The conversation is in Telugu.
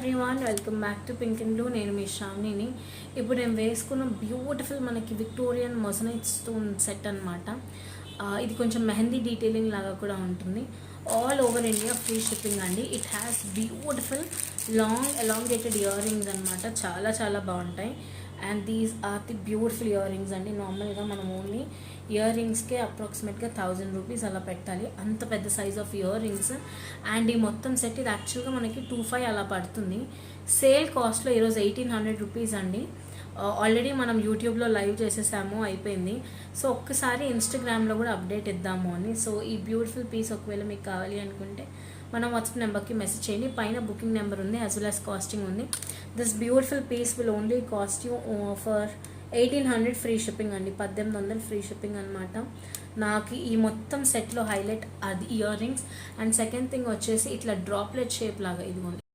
Everyone, welcome back to pink and blue. నేను మీ శ్రావణిని. ఇప్పుడు నేను వేసుకున్న బ్యూటిఫుల్ మనకి విక్టోరియన్ మొజనైట్ స్టోన్ సెట్ అనమాట. ఇది కొంచెం మెహందీ డీటెయిలింగ్ లాగా కూడా ఉంటుంది. All over India free shipping అండి. It has beautiful long elongated earrings అనమాట. చాలా చాలా బాగుంటాయి. And these are the beautiful earrings అండి. నార్మల్గా మనం ఓన్లీ ఇయర్ రింగ్స్కే అప్రాక్సిమేట్గా 1000 రూపీస్ అలా పెట్టాలి, అంత పెద్ద size of ear rings. And ఈ మొత్తం సెట్ ఇది యాక్చువల్గా మనకి 2500 అలా పడుతుంది. సేల్ కాస్ట్లో ఈరోజు 1800 రూపీస్ అండి. ఆల్రెడీ మనం యూట్యూబ్లో లైవ్ చేసేసాము, అయిపోయింది. సో ఒక్కసారి ఇన్స్టాగ్రామ్లో కూడా అప్డేట్ ఇద్దాము అని. సో ఈ బ్యూటిఫుల్ పీస్ ఒకవేళ మీకు కావాలి అనుకుంటే మనం వాట్సాప్ నెంబర్కి మెసేజ్ చేయండి. పైన బుకింగ్ నెంబర్ ఉంది, యాజ్ వెల్ యాజ్ కాస్టింగ్ ఉంది. This beautiful piece will only cost you for 1800 free shipping అండి. 1800 ఫ్రీ షిప్పింగ్ అనమాట. నాకు ఈ మొత్తం సెట్లో హైలైట్ అది ear rings. And second thing వచ్చేసి ఇట్లా డ్రాప్లెట్ షేప్ లాగా ఇదిగోండి.